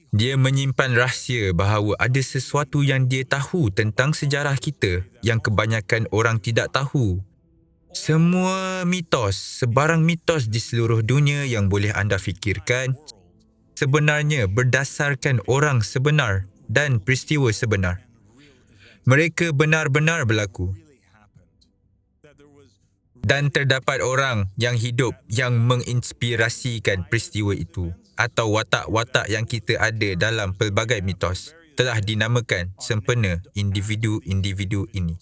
Dia menyimpan rahsia bahawa ada sesuatu yang dia tahu tentang sejarah kita yang kebanyakan orang tidak tahu. Semua mitos, sebarang mitos di seluruh dunia yang boleh anda fikirkan sebenarnya berdasarkan orang sebenar dan peristiwa sebenar. Mereka benar-benar berlaku. Dan terdapat orang yang hidup yang menginspirasikan peristiwa itu atau watak-watak yang kita ada dalam pelbagai mitos telah dinamakan sempena individu-individu ini.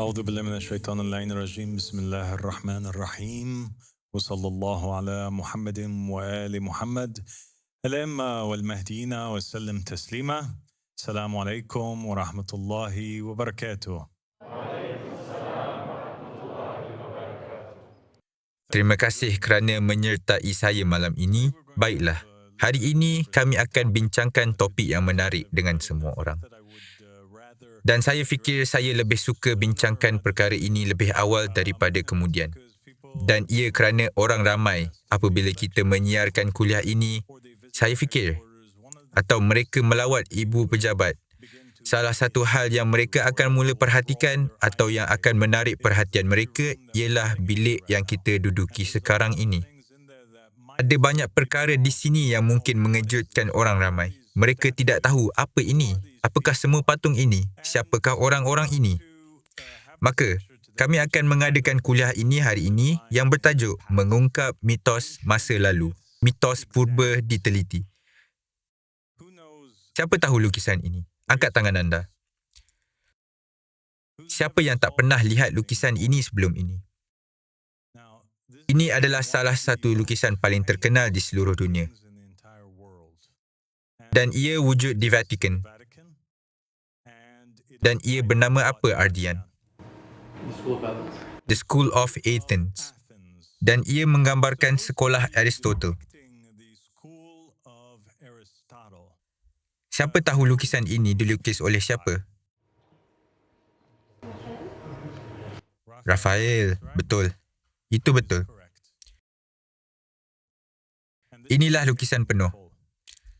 أعوذ بالله من الشيطان اللعين الرجيم بسم الله الرحمن الرحيم وصلى الله على محمد وآل محمد الأئمة والمهديين وسلم تسليما. السلام عليكم ورحمة الله وبركاته. Terima kasih kerana menyertai saya malam ini. Baiklah, hari ini kami akan bincangkan topik yang menarik dengan semua orang. Dan saya fikir saya lebih suka bincangkan perkara ini lebih awal daripada kemudian. Dan ia kerana orang ramai apabila kita menyiarkan kuliah ini, saya fikir, atau mereka melawat ibu pejabat, salah satu hal yang mereka akan mula perhatikan atau yang akan menarik perhatian mereka ialah bilik yang kita duduki sekarang ini. Ada banyak perkara di sini yang mungkin mengejutkan orang ramai. Mereka tidak tahu apa ini, apakah semua patung ini, siapakah orang-orang ini. Maka, kami akan mengadakan kuliah ini hari ini yang bertajuk Mengungkap Mitos Masa Lalu. Mitos purba diteliti. Siapa tahu lukisan ini? Angkat tangan anda. Siapa yang tak pernah lihat lukisan ini sebelum ini? Ini adalah salah satu lukisan paling terkenal di seluruh dunia. Dan ia wujud di Vatican. Dan ia bernama apa, Ardian? The School of Athens. Dan ia menggambarkan sekolah Aristotle. Siapa tahu lukisan ini dilukis oleh siapa? Raphael, betul. Itu betul. Inilah lukisan penuh.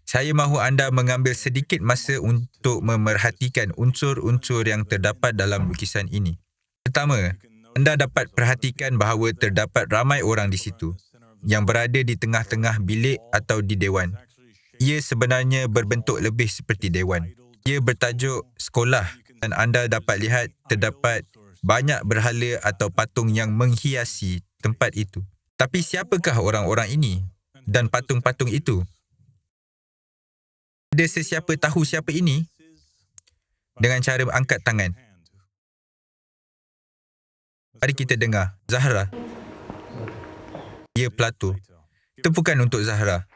Saya mahu anda mengambil sedikit masa untuk memerhatikan unsur-unsur yang terdapat dalam lukisan ini. Pertama, anda dapat perhatikan bahawa terdapat ramai orang di situ yang berada di tengah-tengah bilik atau di dewan. Ia sebenarnya berbentuk lebih seperti dewan. Ia bertajuk sekolah dan anda dapat lihat terdapat banyak berhala atau patung yang menghiasi tempat itu. Tapi siapakah orang-orang ini dan patung-patung itu? Ada sesiapa tahu siapa ini? Dengan cara angkat tangan. Mari kita dengar. Zahra. Ia Plato. Tepukan untuk Zahra.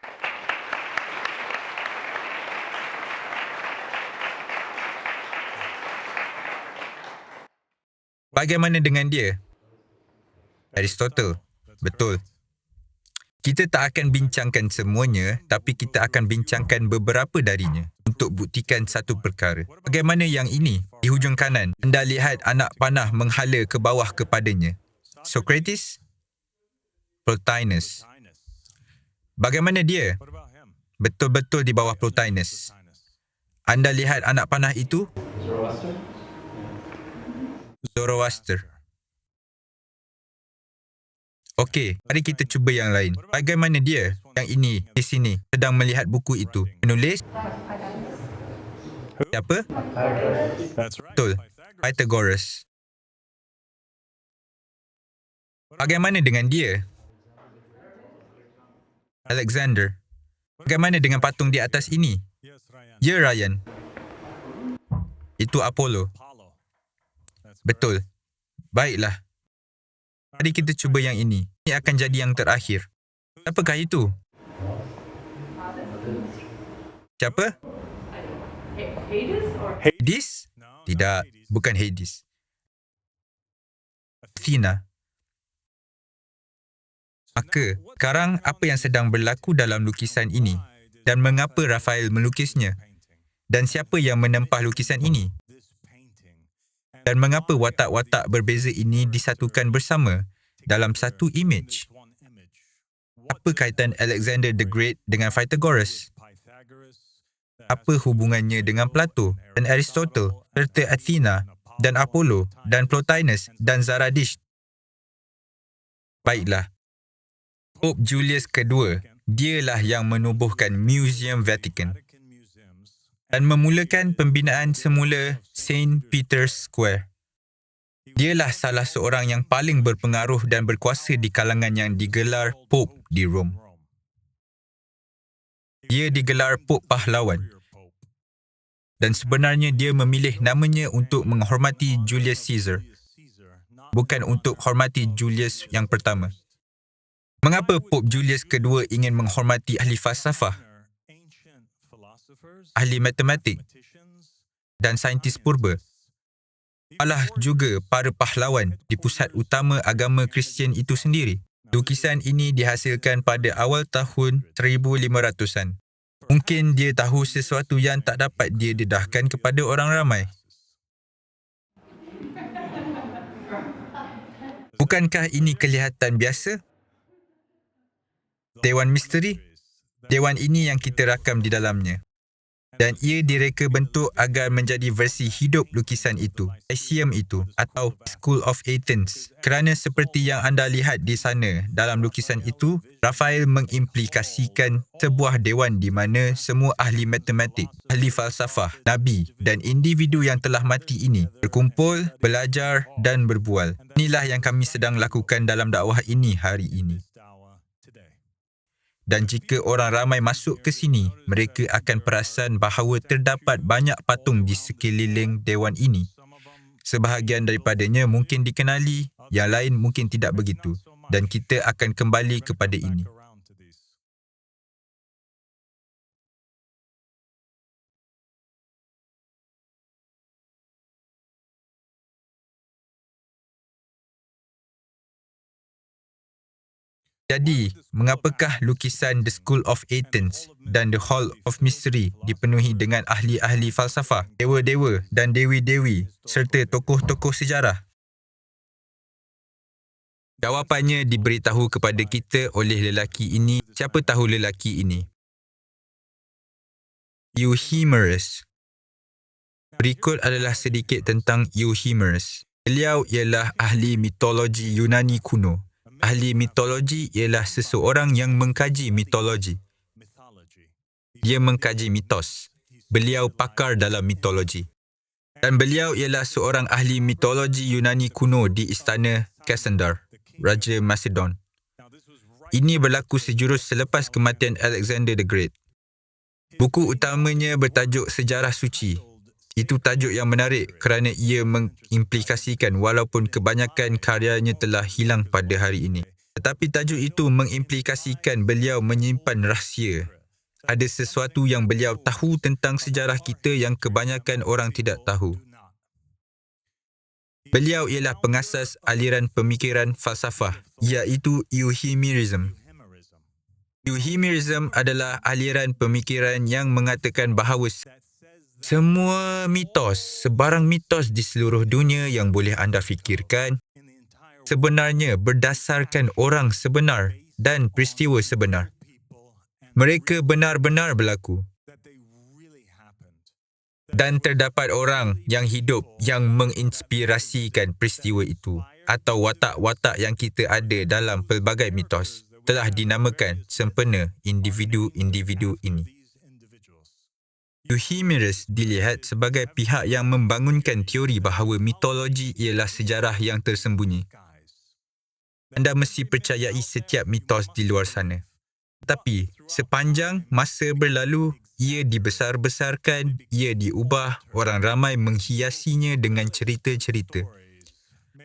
Bagaimana dengan dia? Aristotle. Betul. Kita tak akan bincangkan semuanya, tapi kita akan bincangkan beberapa darinya untuk buktikan satu perkara. Bagaimana yang ini? Di hujung kanan, anda lihat anak panah menghala ke bawah kepadanya. Socrates? Plotinus. Bagaimana dia? Betul-betul di bawah Plotinus. Anda lihat anak panah itu? Zoroaster. Okey, mari kita cuba yang lain. Bagaimana dia? Yang ini, di sini, sedang melihat buku itu. Penulis? Siapa? Betul, Pythagoras. Bagaimana dengan dia? Alexander. Bagaimana dengan patung di atas ini? Ya, Ryan. Itu Apollo. Betul. Baiklah. Mari kita cuba yang ini. Ini akan jadi yang terakhir. Siapakah itu? Siapa? Hades? Tidak, bukan Hades. Athena. Maka, sekarang apa yang sedang berlaku dalam lukisan ini? Dan mengapa Raphael melukisnya? Dan siapa yang menempah lukisan ini? Dan mengapa watak-watak berbeza ini disatukan bersama dalam satu imej? Apa kaitan Alexander the Great dengan Pythagoras? Apa hubungannya dengan Plato dan Aristotle serta Athena dan Apollo dan Plotinus dan Zarathustra? Baiklah, Pope Julius II, dialah yang menubuhkan Museum Vatican dan memulakan pembinaan semula St. Peter's Square. Dialah salah seorang yang paling berpengaruh dan berkuasa di kalangan yang digelar Pope di Rom. Dia digelar Pope Pahlawan. Dan sebenarnya dia memilih namanya untuk menghormati Julius Caesar, bukan untuk hormati Julius yang pertama. Mengapa Pope Julius II ingin menghormati ahli falsafah, ahli matematik dan saintis purba? Malah juga para pahlawan di pusat utama agama Kristian itu sendiri. Lukisan ini dihasilkan pada awal tahun 1500-an. Mungkin dia tahu sesuatu yang tak dapat dia dedahkan kepada orang ramai. Bukankah ini kelihatan biasa? Dewan misteri? Dewan ini yang kita rakam di dalamnya. Dan ia direka bentuk agar menjadi versi hidup lukisan itu, Lyceum itu atau School of Athens. Kerana seperti yang anda lihat di sana dalam lukisan itu, Raphael mengimplikasikan sebuah dewan di mana semua ahli matematik, ahli falsafah, nabi dan individu yang telah mati ini berkumpul, belajar dan berbual. Inilah yang kami sedang lakukan dalam dakwah ini hari ini. Dan jika orang ramai masuk ke sini, mereka akan perasan bahawa terdapat banyak patung di sekeliling dewan ini. Sebahagian daripadanya mungkin dikenali, yang lain mungkin tidak begitu. Dan kita akan kembali kepada ini. Jadi, mengapakah lukisan The School of Athens dan The Hall of Mystery dipenuhi dengan ahli-ahli falsafah, dewa-dewa dan dewi-dewi serta tokoh-tokoh sejarah? Jawapannya diberitahu kepada kita oleh lelaki ini. Siapa tahu lelaki ini? Euhemerus. Berikut adalah sedikit tentang Euhemerus. Beliau ialah ahli mitologi Yunani kuno. Ahli mitologi ialah seseorang yang mengkaji mitologi. Dia mengkaji mitos. Beliau pakar dalam mitologi. Dan beliau ialah seorang ahli mitologi Yunani kuno di istana Cassander, Raja Macedon. Ini berlaku sejurus selepas kematian Alexander the Great. Buku utamanya bertajuk Sejarah Suci. Itu tajuk yang menarik kerana ia mengimplikasikan walaupun kebanyakan karyanya telah hilang pada hari ini. Tetapi tajuk itu mengimplikasikan beliau menyimpan rahsia. Ada sesuatu yang beliau tahu tentang sejarah kita yang kebanyakan orang tidak tahu. Beliau ialah pengasas aliran pemikiran falsafah, iaitu Euhemerism. Euhemerism adalah aliran pemikiran yang mengatakan bahawa semua mitos, sebarang mitos di seluruh dunia yang boleh anda fikirkan, sebenarnya berdasarkan orang sebenar dan peristiwa sebenar. Mereka benar-benar berlaku. Dan terdapat orang yang hidup yang menginspirasikan peristiwa itu atau watak-watak yang kita ada dalam pelbagai mitos telah dinamakan sempena individu-individu ini. Euhemerus dilihat sebagai pihak yang membangunkan teori bahawa mitologi ialah sejarah yang tersembunyi. Anda mesti percayai setiap mitos di luar sana. Tapi sepanjang masa berlalu, ia dibesar-besarkan, ia diubah, orang ramai menghiasinya dengan cerita-cerita.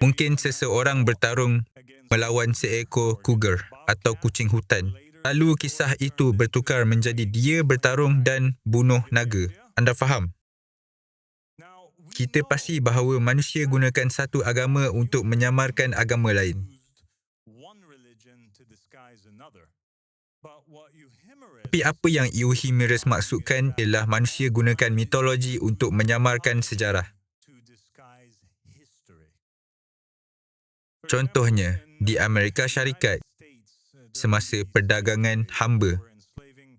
Mungkin seseorang bertarung melawan seekor cougar atau kucing hutan. Lalu kisah itu bertukar menjadi dia bertarung dan bunuh naga. Anda faham? Kita pasti bahawa manusia gunakan satu agama untuk menyamarkan agama lain. Tapi apa yang Euhemerus maksudkan ialah manusia gunakan mitologi untuk menyamarkan sejarah. Contohnya, di Amerika Syarikat, semasa perdagangan hamba,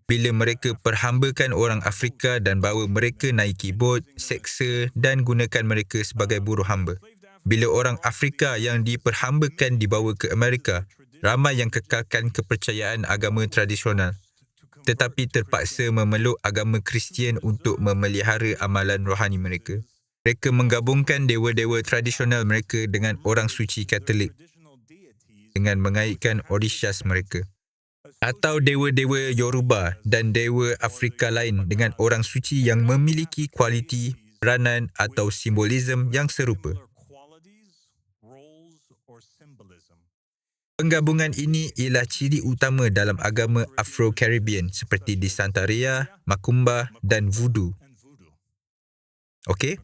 bila mereka perhambakan orang Afrika dan bawa mereka naiki bot, seksa dan gunakan mereka sebagai buruh hamba. Bila orang Afrika yang diperhambakan dibawa ke Amerika, ramai yang kekalkan kepercayaan agama tradisional, tetapi terpaksa memeluk agama Kristian untuk memelihara amalan rohani mereka. Mereka menggabungkan dewa-dewa tradisional mereka dengan orang suci Katolik dengan mengaitkan orishas mereka. Atau dewa-dewa Yoruba dan dewa Afrika lain dengan orang suci yang memiliki kualiti, peranan atau simbolisme yang serupa. Penggabungan ini ialah ciri utama dalam agama Afro-Caribbean seperti di Santeria, Macumba dan Voodoo. Okey?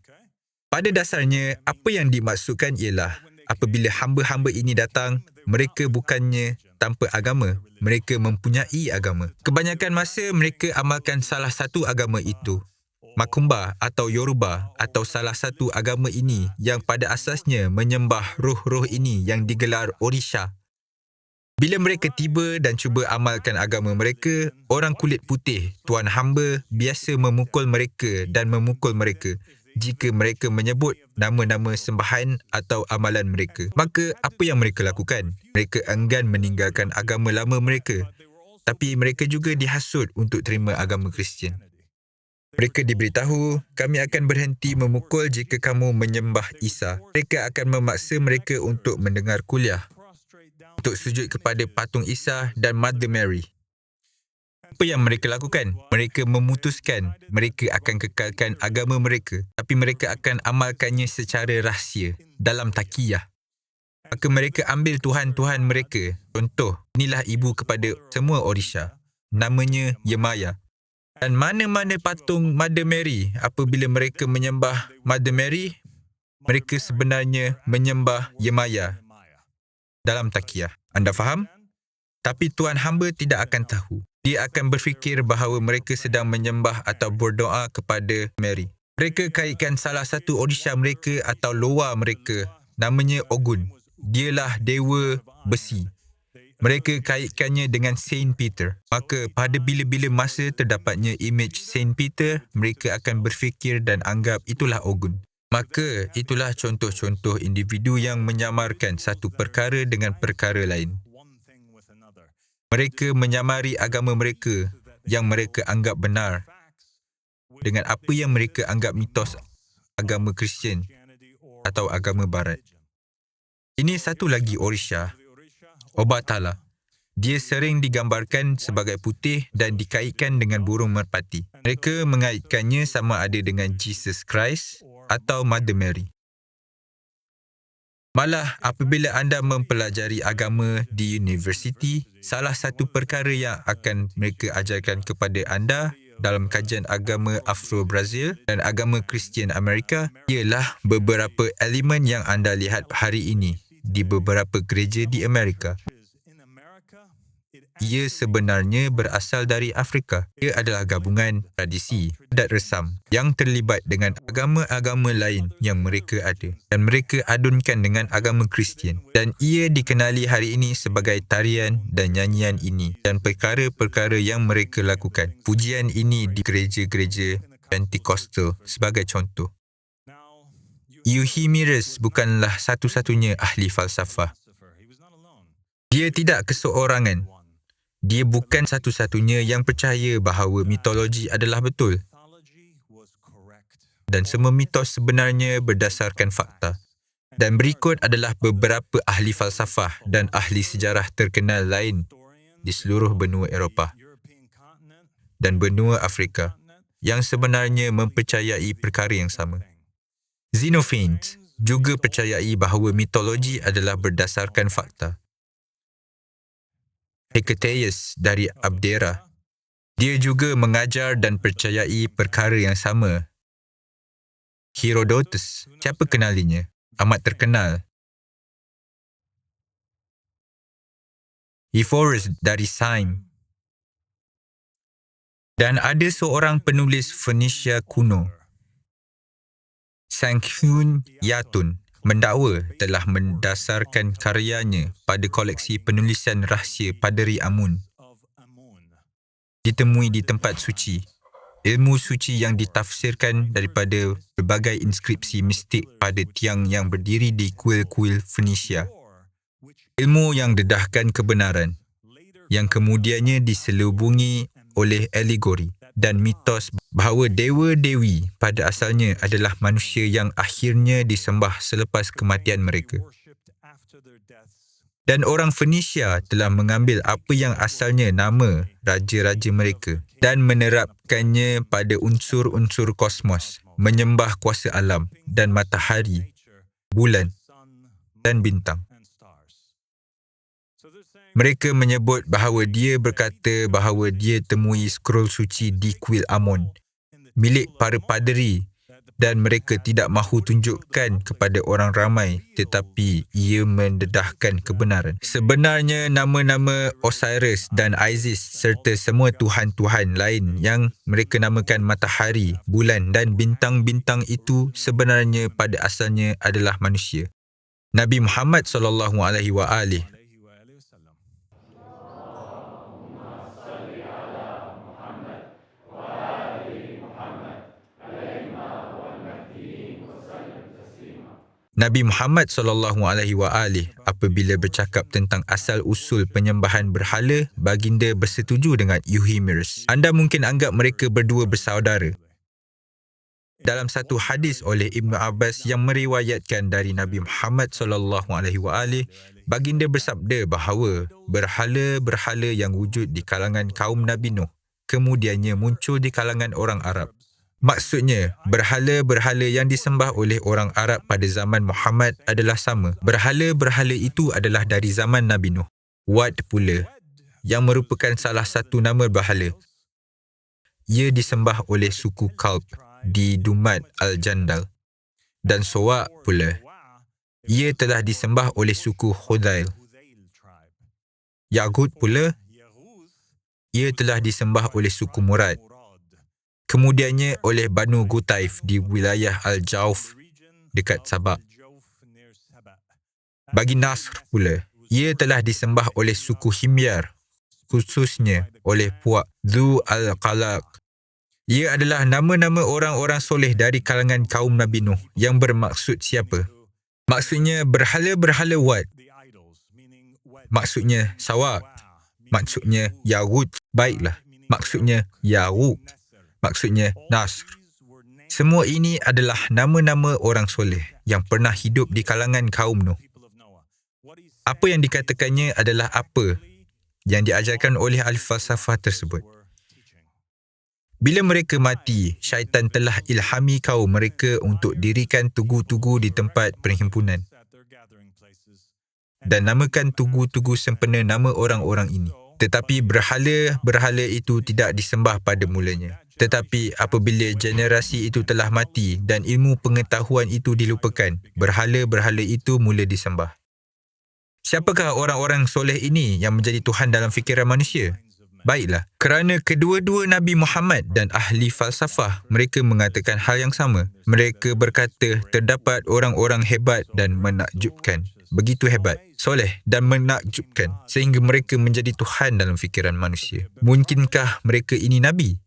Pada dasarnya, apa yang dimaksudkan ialah apabila hamba-hamba ini datang, mereka bukannya tanpa agama, mereka mempunyai agama. Kebanyakan masa mereka amalkan salah satu agama itu, Macumba atau Yoruba atau salah satu agama ini yang pada asasnya menyembah roh-roh ini yang digelar Orisha. Bila mereka tiba dan cuba amalkan agama mereka, orang kulit putih, tuan hamba, biasa memukul mereka dan memukul mereka jika mereka menyebut nama-nama sembahan atau amalan mereka. Maka apa yang mereka lakukan? Mereka enggan meninggalkan agama lama mereka, tapi mereka juga dihasut untuk terima agama Kristian. Mereka diberitahu, kami akan berhenti memukul jika kamu menyembah Isa. Mereka akan memaksa mereka untuk mendengar kuliah, untuk sujud kepada patung Isa dan Mother Mary. Apa yang mereka lakukan? Mereka memutuskan mereka akan kekalkan agama mereka, tapi mereka akan amalkannya secara rahsia dalam takiyah. Maka mereka ambil tuhan-tuhan mereka. Contoh, inilah ibu kepada semua Orisha. Namanya Yemaya. Dan mana-mana patung Mother Mary, apabila mereka menyembah Mother Mary, mereka sebenarnya menyembah Yemaya dalam takiyah. Anda faham? Tapi tuan hamba tidak akan tahu. Dia akan berfikir bahawa mereka sedang menyembah atau berdoa kepada Mary. Mereka kaitkan salah satu Orisha mereka atau loa mereka, namanya Ogun. Dialah dewa besi. Mereka kaitkannya dengan Saint Peter. Maka pada bila-bila masa terdapatnya imej Saint Peter, mereka akan berfikir dan anggap itulah Ogun. Maka itulah contoh-contoh individu yang menyamarkan satu perkara dengan perkara lain. Mereka menyamari agama mereka yang mereka anggap benar dengan apa yang mereka anggap mitos agama Kristian atau agama Barat. Ini satu lagi Orisha, Obatala. Dia sering digambarkan sebagai putih dan dikaitkan dengan burung merpati. Mereka mengaitkannya sama ada dengan Jesus Christ atau Mother Mary. Malah apabila anda mempelajari agama di universiti, salah satu perkara yang akan mereka ajarkan kepada anda dalam kajian agama Afro-Brazil dan agama Kristian Amerika ialah beberapa elemen yang anda lihat hari ini di beberapa gereja di Amerika. Ia sebenarnya berasal dari Afrika. Ia adalah gabungan tradisi, adat resam yang terlibat dengan agama-agama lain yang mereka ada dan mereka adunkan dengan agama Kristian. Dan ia dikenali hari ini sebagai tarian dan nyanyian ini dan perkara-perkara yang mereka lakukan. Pujian ini di gereja-gereja Pentecostal sebagai contoh. Euhemerus bukanlah satu-satunya ahli falsafah. Dia tidak keseorangan. Dia bukan satu-satunya yang percaya bahawa mitologi adalah betul. Dan semua mitos sebenarnya berdasarkan fakta. Dan berikut adalah beberapa ahli falsafah dan ahli sejarah terkenal lain di seluruh benua Eropah dan benua Afrika yang sebenarnya mempercayai perkara yang sama. Xenophanes juga percayai bahawa mitologi adalah berdasarkan fakta. Hecataeus dari Abdera, dia juga mengajar dan percayai perkara yang sama. Herodotus, siapa kenalinya? Amat terkenal. Ephorus dari Syme. Dan ada seorang penulis Fenisia kuno, Sankhun Yatun, mendakwa telah mendasarkan karyanya pada koleksi penulisan rahsia Paderi Amun ditemui di tempat suci. Ilmu suci yang ditafsirkan daripada berbagai inskripsi mistik pada tiang yang berdiri di kuil-kuil Fenisia. Ilmu yang dedahkan kebenaran, yang kemudiannya diselubungi oleh alegori dan mitos bahawa dewa-dewi pada asalnya adalah manusia yang akhirnya disembah selepas kematian mereka. Dan orang Fenisia telah mengambil apa yang asalnya nama raja-raja mereka dan menerapkannya pada unsur-unsur kosmos, menyembah kuasa alam dan matahari, bulan dan bintang. Mereka menyebut bahawa dia berkata bahawa dia temui scroll suci di kuil Amon, milik para paderi, dan mereka tidak mahu tunjukkan kepada orang ramai, tetapi ia mendedahkan kebenaran. Sebenarnya nama-nama Osiris dan Isis serta semua tuhan-tuhan lain yang mereka namakan matahari, bulan dan bintang-bintang itu sebenarnya pada asalnya adalah manusia. Nabi Muhammad SAW. Nabi Muhammad SAW apabila bercakap tentang asal-usul penyembahan berhala, baginda bersetuju dengan Euhemerus. Anda mungkin anggap mereka berdua bersaudara. Dalam satu hadis oleh Ibnu Abbas yang meriwayatkan dari Nabi Muhammad SAW, baginda bersabda bahawa berhala-berhala yang wujud di kalangan kaum Nabi Nuh kemudiannya muncul di kalangan orang Arab. Maksudnya, berhala-berhala yang disembah oleh orang Arab pada zaman Muhammad adalah sama. Berhala-berhala itu adalah dari zaman Nabi Nuh. Wad pula, yang merupakan salah satu nama berhala. Ia disembah oleh suku Kalb di Dumat Al-Jandal. Dan Sowa pula, ia telah disembah oleh suku Khudail. Yaghut pula, ia telah disembah oleh suku Murad. Kemudiannya oleh Banu Gutaif di wilayah Al-Jauf dekat Sabak. Bagi Nasr pula, ia telah disembah oleh suku Himyar, khususnya oleh puak Dhu Al-Qalaq. Ia adalah nama-nama orang-orang soleh dari kalangan kaum Nabi Nuh yang bermaksud siapa? Maksudnya berhala-berhala Wad. Maksudnya Sawak. Maksudnya Yaghut. Baiklah. Maksudnya Yaghuk. Maksudnya Nasr. Semua ini adalah nama-nama orang soleh yang pernah hidup di kalangan kaum Nuh. Apa yang dikatakannya adalah apa yang diajarkan oleh ahli falsafah tersebut. Bila mereka mati, syaitan telah ilhami kaum mereka untuk dirikan tugu-tugu di tempat perhimpunan dan namakan tugu-tugu sempena nama orang-orang ini. Tetapi berhala-berhala itu tidak disembah pada mulanya. Tetapi apabila generasi itu telah mati dan ilmu pengetahuan itu dilupakan, berhala-berhala itu mula disembah. Siapakah orang-orang soleh ini yang menjadi Tuhan dalam fikiran manusia? Baiklah, kerana kedua-dua Nabi Muhammad dan ahli falsafah, mereka mengatakan hal yang sama. Mereka berkata terdapat orang-orang hebat dan menakjubkan. Begitu hebat, soleh dan menakjubkan sehingga mereka menjadi Tuhan dalam fikiran manusia. Mungkinkah mereka ini Nabi?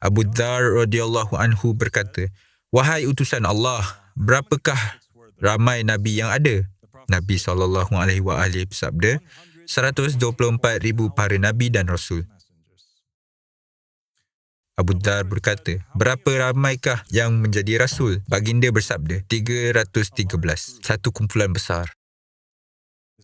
Abu Dzar radhiyallahu anhu berkata, "Wahai utusan Allah, berapakah ramai Nabi yang ada?" Nabi SAW bersabda, 124,000 para Nabi dan Rasul. Abu Dzar berkata, berapa ramaikah yang menjadi Rasul? Baginda bersabda, 313, satu kumpulan besar.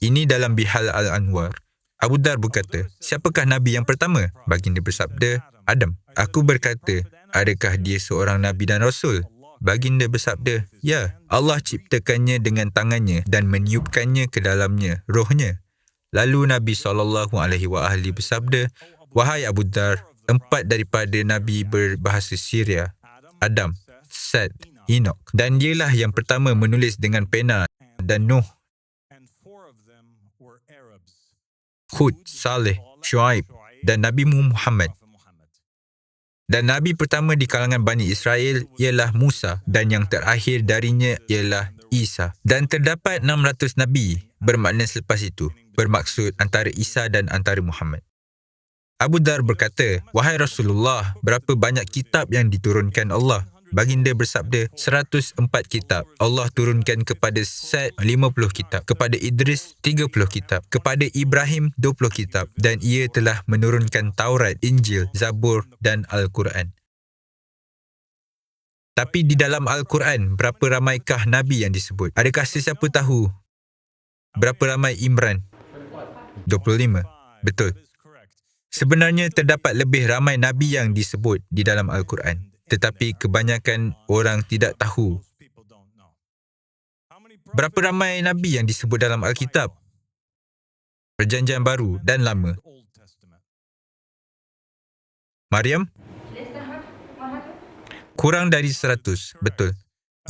Ini dalam Bihal Al-Anwar. Abu Dzar berkata, siapakah Nabi yang pertama? Baginda bersabda, Adam. Aku berkata, adakah dia seorang Nabi dan Rasul? Baginda bersabda, ya, Allah ciptakannya dengan tangannya dan meniupkannya ke dalamnya, rohnya. Lalu Nabi SAW bersabda, wahai Abu Dzar, 4 daripada Nabi berbahasa Syria, Adam, Seth, Enoch. Dan dialah yang pertama menulis dengan pena, dan Nuh. Hud, Saleh, Shu'aib dan Nabi Muhammad. Dan Nabi pertama di kalangan Bani Israel ialah Musa dan yang terakhir darinya ialah Isa. Dan terdapat 600 Nabi bermakna selepas itu, bermaksud antara Isa dan antara Muhammad. Abu Dhar berkata, "Wahai Rasulullah, berapa banyak kitab yang diturunkan Allah?" Baginda bersabda, 104 kitab. Allah turunkan kepada Sa'd 50 kitab, kepada Idris 30 kitab, kepada Ibrahim 20 kitab dan ia telah menurunkan Taurat, Injil, Zabur dan Al-Quran. Tapi di dalam Al-Quran, berapa ramaikah Nabi yang disebut? Adakah sesiapa tahu berapa ramai Imran? 25. Betul. Sebenarnya terdapat lebih ramai Nabi yang disebut di dalam Al-Quran. Tetapi kebanyakan orang tidak tahu berapa ramai Nabi yang disebut dalam Alkitab, Perjanjian Baru dan Lama. Maryam? Kurang dari 100, betul.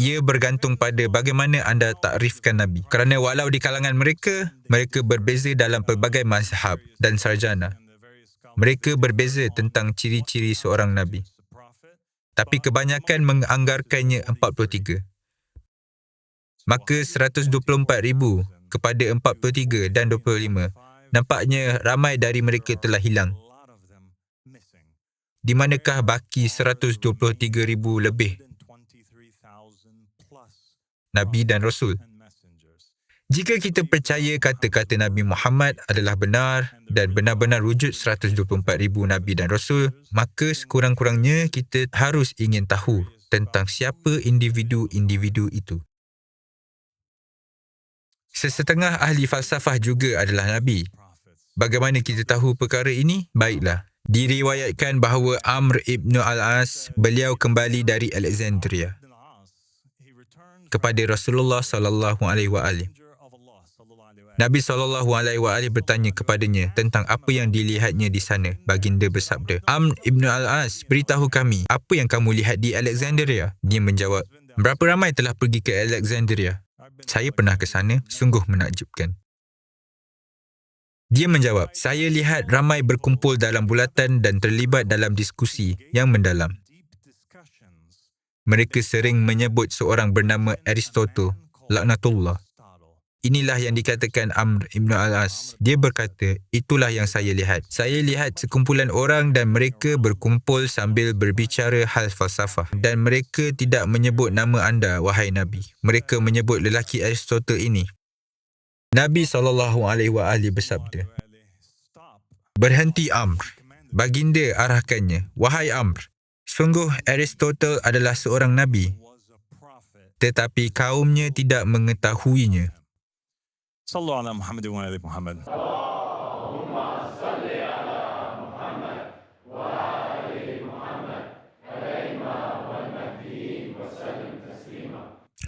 Ia bergantung pada bagaimana anda takrifkan Nabi. Kerana walau di kalangan mereka, mereka berbeza dalam pelbagai mazhab dan sarjana. Mereka berbeza tentang ciri-ciri seorang Nabi. Tapi kebanyakan menganggarkannya 43. Maka 124,000 kepada 43 dan 25. Nampaknya ramai dari mereka telah hilang. Di manakah baki 123,000 lebih Nabi dan Rasul? Jika kita percaya kata-kata Nabi Muhammad adalah benar dan benar-benar wujud 124,000 Nabi dan Rasul, maka sekurang-kurangnya kita harus ingin tahu tentang siapa individu-individu itu. Sesetengah ahli falsafah juga adalah Nabi. Bagaimana kita tahu perkara ini? Baiklah. Diriwayatkan bahawa Amr ibn al-As, beliau kembali dari Alexandria kepada Rasulullah SAW. Nabi SAW bertanya kepadanya tentang apa yang dilihatnya di sana. Baginda bersabda, "Amr ibn al-As, beritahu kami, apa yang kamu lihat di Alexandria?" Dia menjawab, "Berapa ramai telah pergi ke Alexandria? Saya pernah ke sana, sungguh menakjubkan." Dia menjawab, "Saya lihat ramai berkumpul dalam bulatan dan terlibat dalam diskusi yang mendalam. Mereka sering menyebut seorang bernama Aristotle, laknatullah." Inilah yang dikatakan Amr ibn al-As. Dia berkata, "Itulah yang saya lihat. Saya lihat sekumpulan orang dan mereka berkumpul sambil berbicara hal falsafah. Dan mereka tidak menyebut nama anda, wahai Nabi. Mereka menyebut lelaki Aristotle ini." Nabi SAW bersabda, "Berhenti Amr." Baginda arahkannya, "Wahai Amr, sungguh Aristotle adalah seorang Nabi, tetapi kaumnya tidak mengetahuinya." صلوا على محمد وآل محمد.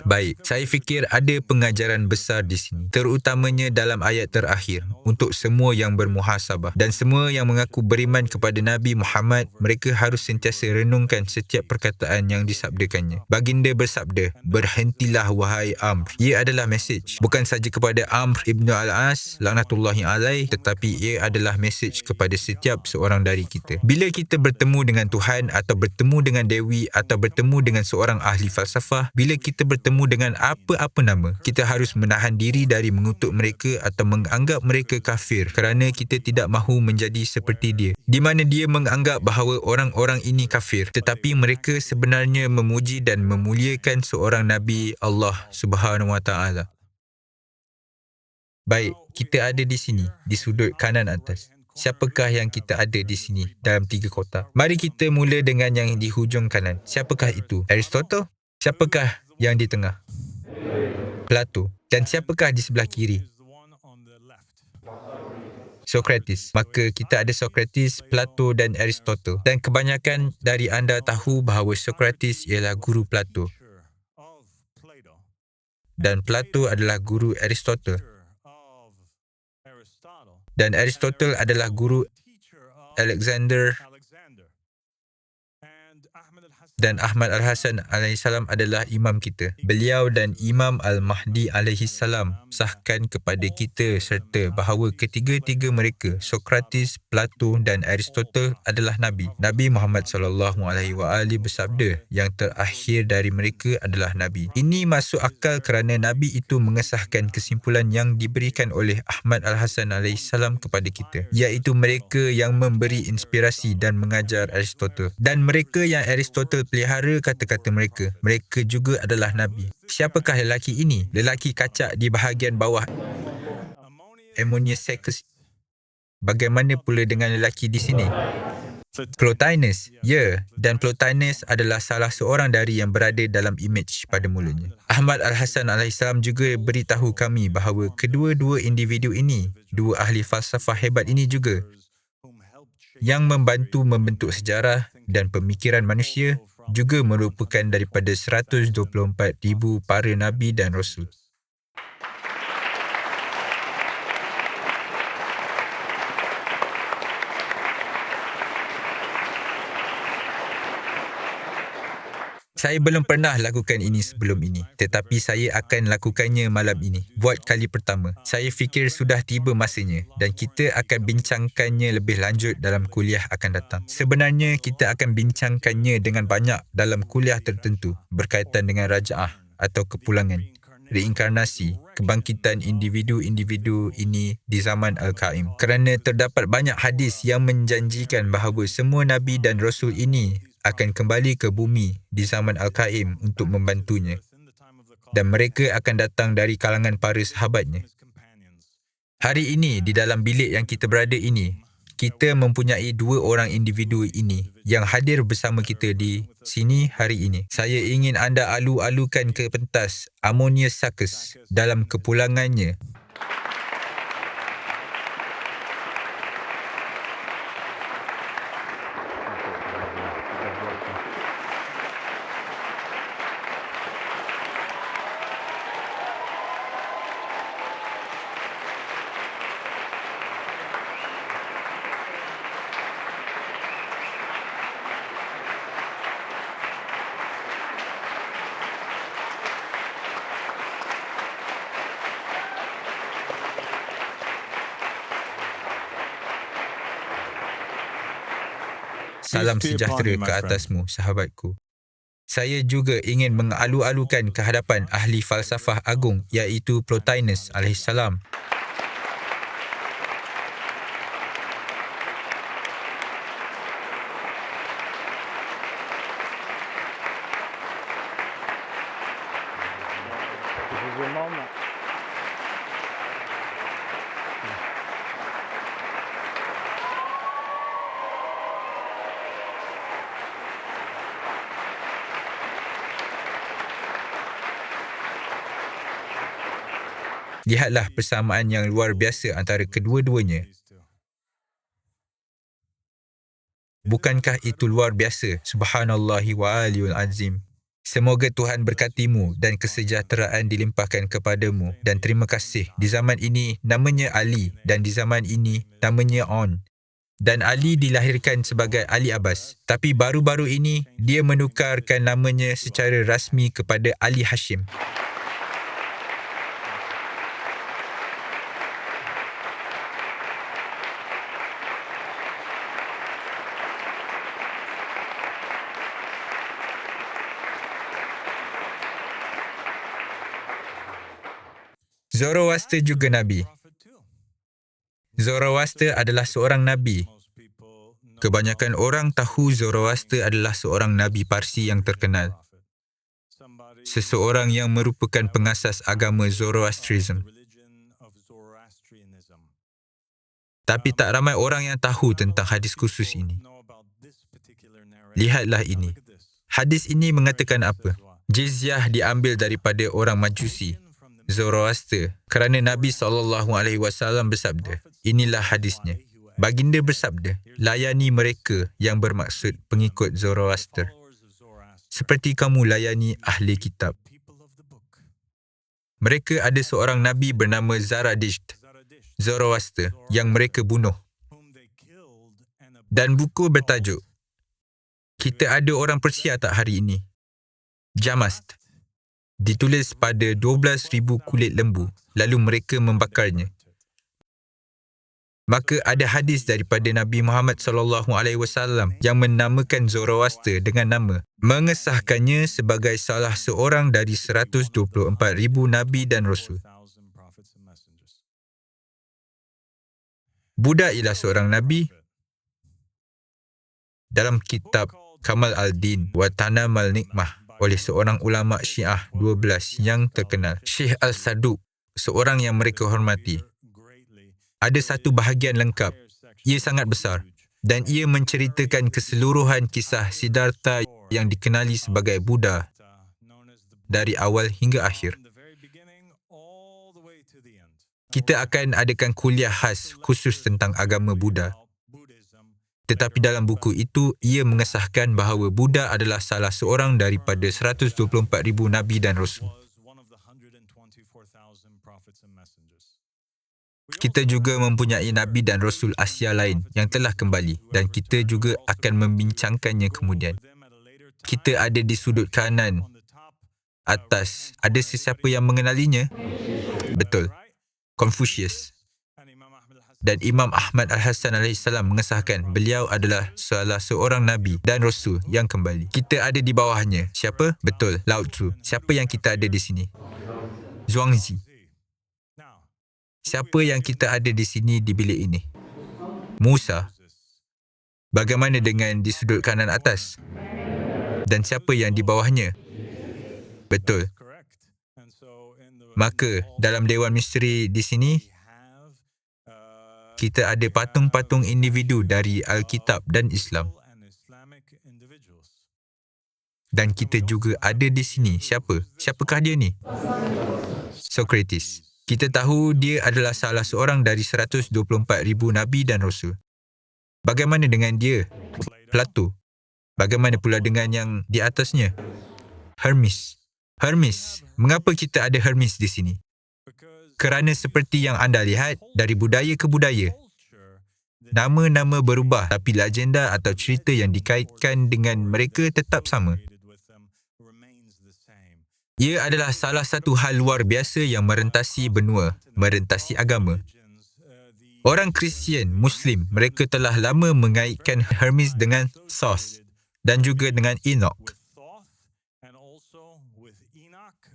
Baik, saya fikir ada pengajaran besar di sini, terutamanya dalam ayat terakhir, untuk semua yang bermuhasabah dan semua yang mengaku beriman kepada Nabi Muhammad. Mereka harus sentiasa renungkan setiap perkataan yang disabdakannya. Baginda bersabda, "Berhentilah wahai Amr." Ia adalah mesej bukan saja kepada Amr ibn al-As laknatullahi alaih, tetapi ia adalah mesej kepada setiap seorang dari kita. Bila kita bertemu dengan Tuhan atau bertemu dengan Dewi atau bertemu dengan seorang ahli falsafah, bila kita bertemu dengan apa-apa nama, kita harus menahan diri dari mengutuk mereka atau menganggap mereka kafir kerana kita tidak mahu menjadi seperti dia, di mana dia menganggap bahawa orang-orang ini kafir, tetapi mereka sebenarnya memuji dan memuliakan seorang Nabi Allah Subhanahu Wa Taala. Baik, kita ada di sini, di sudut kanan atas. Siapakah yang kita ada di sini dalam 3 kotak? Mari kita mula dengan yang di hujung kanan. Siapakah itu? Aristotle? Siapakah yang di tengah? Plato. Dan siapakah di sebelah kiri? Socrates. Maka kita ada Socrates, Plato dan Aristotle. Dan kebanyakan dari anda tahu bahawa Socrates ialah guru Plato dan Plato adalah guru Aristotle, dan Aristotle adalah guru Alexander Dan Ahmad Al-Hasan alaihissalam adalah imam kita. Beliau dan Imam Al-Mahdi alaihissalam sahkan kepada kita serta bahawa ketiga-tiga mereka, Sokrates, Plato dan Aristotle adalah Nabi. Nabi Muhammad SAW bersabda, yang terakhir dari mereka adalah Nabi. Ini masuk akal kerana Nabi itu mengesahkan kesimpulan yang diberikan oleh Ahmad Al-Hasan alaihissalam kepada kita, iaitu mereka yang memberi inspirasi dan mengajar Aristotle. Dan mereka yang Aristotle pelihara kata-kata mereka. Mereka juga adalah Nabi. Siapakah lelaki ini? Lelaki kacak di bahagian bawah Ammonius Saccus. Bagaimana pula dengan lelaki di sini? Plotinus. Ya, dan Plotinus adalah salah seorang dari yang berada dalam imej pada mulanya. Ahmad Al-Hasan alaihissalam juga beritahu kami bahawa kedua-dua individu ini, dua ahli falsafah hebat ini juga, yang membantu membentuk sejarah dan pemikiran manusia, juga merupakan daripada 124,000 para Nabi dan Rasul. Saya belum pernah lakukan ini sebelum ini, tetapi saya akan lakukannya malam ini. Buat kali pertama. Saya fikir sudah tiba masanya dan kita akan bincangkannya lebih lanjut dalam kuliah akan datang. Sebenarnya kita akan bincangkannya dengan banyak dalam kuliah tertentu berkaitan dengan rajaah atau kepulangan, reinkarnasi, kebangkitan individu-individu ini di zaman Al-Qaim. Kerana terdapat banyak hadis yang menjanjikan bahawa semua Nabi dan Rasul ini akan kembali ke bumi di zaman Al-Qaim untuk membantunya. Dan mereka akan datang dari kalangan para sahabatnya. Hari ini, di dalam bilik yang kita berada ini, kita mempunyai dua orang individu ini yang hadir bersama kita di sini hari ini. Saya ingin anda alu-alukan ke pentas Ammonius Saccus dalam kepulangannya. Salam sejahtera ke atasmu, sahabatku. Saya juga ingin mengalu-alukan ke hadapan ahli falsafah agung iaitu Plotinus alaihissalam. Lihatlah persamaan yang luar biasa antara kedua-duanya. Bukankah itu luar biasa? Subhanallahi wa aliyul azim. Semoga Tuhan berkatimu dan kesejahteraan dilimpahkan kepadamu dan terima kasih. Di zaman ini namanya Ali dan di zaman ini namanya On. Dan Ali dilahirkan sebagai Ali Abbas. Tapi baru-baru ini dia menukarkan namanya secara rasmi kepada Ali Hashim. Zoroaster juga Nabi. Zoroaster adalah seorang Nabi. Kebanyakan orang tahu Zoroaster adalah seorang Nabi Parsi yang terkenal. Seseorang yang merupakan pengasas agama Zoroastrism. Tapi tak ramai orang yang tahu tentang hadis khusus ini. Lihatlah ini. Hadis ini mengatakan apa? Jizyah diambil daripada orang Majusi, Zoroaster, kerana Nabi SAW bersabda, inilah hadisnya. Baginda bersabda, layani mereka yang bermaksud pengikut Zoroaster, seperti kamu layani ahli kitab. Mereka ada seorang Nabi bernama Zaradisht, Zoroaster, yang mereka bunuh. Dan buku bertajuk Kita ada orang Persia tak hari ini? Jamast. Ditulis pada 12,000 kulit lembu, lalu mereka membakarnya. Maka ada hadis daripada Nabi Muhammad SAW yang menamakan Zoroaster dengan nama, mengesahkannya sebagai salah seorang dari 124,000 Nabi dan Rasul. Buddha ialah seorang Nabi. Dalam kitab Kamal al-Din wa Tanam al-Nikmah oleh seorang ulama Syiah 12 yang terkenal, Syekh Al-Saduq, seorang yang mereka hormati, ada satu bahagian lengkap. Ia sangat besar dan ia menceritakan keseluruhan kisah Siddhartha yang dikenali sebagai Buddha dari awal hingga akhir. Kita akan adakan kuliah khas khusus tentang agama Buddha. Tetapi dalam buku itu, ia mengesahkan bahawa Buddha adalah salah seorang daripada 124,000 Nabi dan Rasul. Kita juga mempunyai Nabi dan Rasul Asia lain yang telah kembali dan kita juga akan membincangkannya kemudian. Kita ada di sudut kanan atas. Ada sesiapa yang mengenalinya? Betul. Confucius. Dan Imam Ahmad Al-Hasan AS mengesahkan beliau adalah salah seorang Nabi dan Rasul yang kembali. Kita ada di bawahnya. Siapa? Betul, Lao Tzu. Siapa yang kita ada di sini? Zhuangzi. Siapa yang kita ada di sini di bilik ini? Musa. Bagaimana dengan di sudut kanan atas? Dan siapa yang di bawahnya? Betul. Maka dalam Dewan Misteri di sini, kita ada patung-patung individu dari Alkitab dan Islam. Dan kita juga ada di sini. Siapa? Siapakah dia ni? Socrates. Kita tahu dia adalah salah seorang dari 124,000 Nabi dan Rasul. Bagaimana dengan dia? Plato. Bagaimana pula dengan yang di atasnya? Hermes. Hermes. Mengapa kita ada Hermes di sini? Kerana seperti yang anda lihat, dari budaya ke budaya, nama-nama berubah tapi legenda atau cerita yang dikaitkan dengan mereka tetap sama. Ia adalah salah satu hal luar biasa yang merentasi benua, merentasi agama. Orang Kristian, Muslim, mereka telah lama mengaitkan Hermes dengan Thoth dan juga dengan Enoch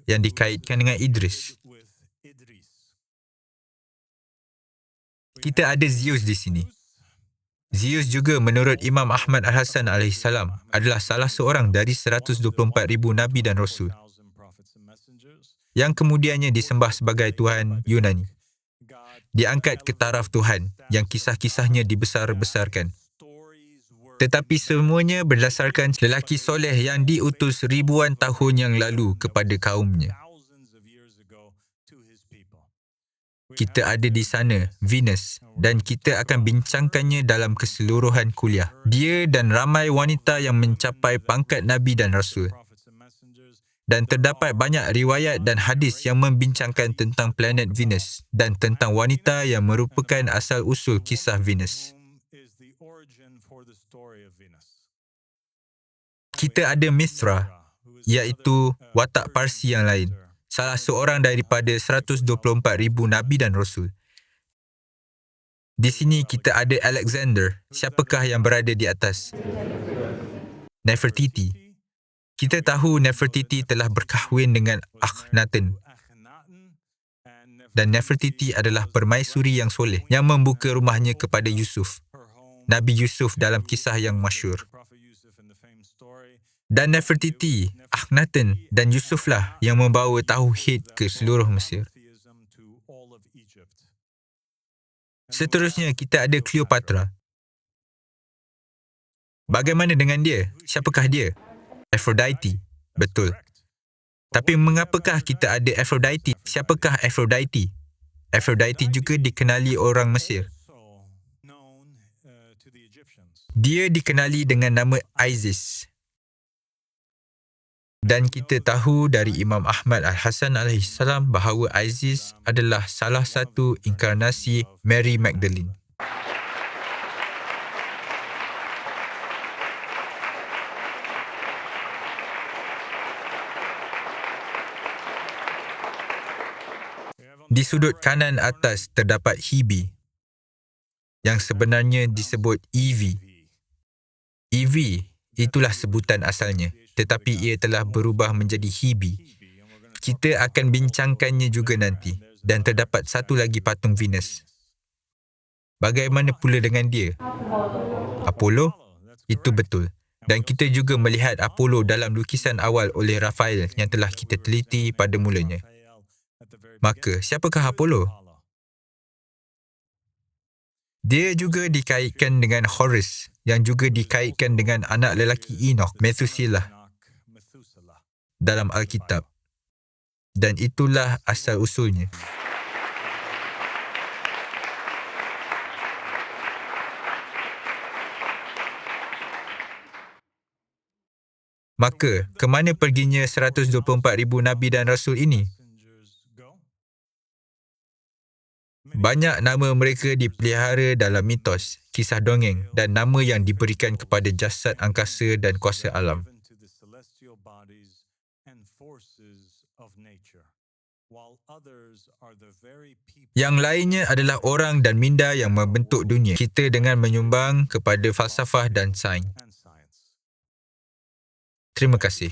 yang dikaitkan dengan Idris. Kita ada Zeus di sini. Zeus juga menurut Imam Ahmad Al-Hasan AS adalah salah seorang dari 124,000 Nabi dan Rasul yang kemudiannya disembah sebagai Tuhan Yunani. Diangkat ke taraf Tuhan yang kisah-kisahnya dibesar-besarkan. Tetapi semuanya berdasarkan lelaki soleh yang diutus ribuan tahun yang lalu kepada kaumnya. Kita ada di sana, Venus, dan kita akan bincangkannya dalam keseluruhan kuliah. Dia dan ramai wanita yang mencapai pangkat Nabi dan Rasul. Dan terdapat banyak riwayat dan hadis yang membincangkan tentang planet Venus dan tentang wanita yang merupakan asal-usul kisah Venus. Kita ada Mithra, iaitu watak Parsi yang lain. Salah seorang daripada 124,000 Nabi dan Rasul. Di sini kita ada Alexander. Siapakah yang berada di atas? Nefertiti. Kita tahu Nefertiti telah berkahwin dengan Akhenaten. Dan Nefertiti adalah permaisuri yang soleh yang membuka rumahnya kepada Yusuf, Nabi Yusuf dalam kisah yang masyhur. Dan Nefertiti, Akhenaten dan Yusuflah yang membawa tauhid ke seluruh Mesir. Seterusnya, kita ada Cleopatra. Bagaimana dengan dia? Siapakah dia? Aphrodite. Betul. Tapi mengapakah kita ada Aphrodite? Siapakah Aphrodite? Aphrodite juga dikenali orang Mesir. Dia dikenali dengan nama Isis. Dan kita tahu dari Imam Ahmad Al-Hasan AS bahawa Isis adalah salah satu inkarnasi Mary Magdalene. Di sudut kanan atas terdapat Hebe, yang sebenarnya disebut EV. EV itulah sebutan asalnya, tetapi ia telah berubah menjadi Hebe. Kita akan bincangkannya juga nanti. Dan terdapat satu lagi patung Venus. Bagaimana pula dengan dia? Apollo? Itu betul. Dan kita juga melihat Apollo dalam lukisan awal oleh Raphael yang telah kita teliti pada mulanya. Maka, siapakah Apollo? Dia juga dikaitkan dengan Horus, yang juga dikaitkan dengan anak lelaki Enoch, Methuselah, dalam Alkitab. Dan itulah asal-usulnya. Maka, ke mana perginya 124,000 Nabi dan Rasul ini? Banyak nama mereka dipelihara dalam mitos, kisah dongeng dan nama yang diberikan kepada jasad angkasa dan kuasa alam. Yang lainnya adalah orang dan minda yang membentuk dunia kita dengan menyumbang kepada falsafah dan sains. Terima kasih.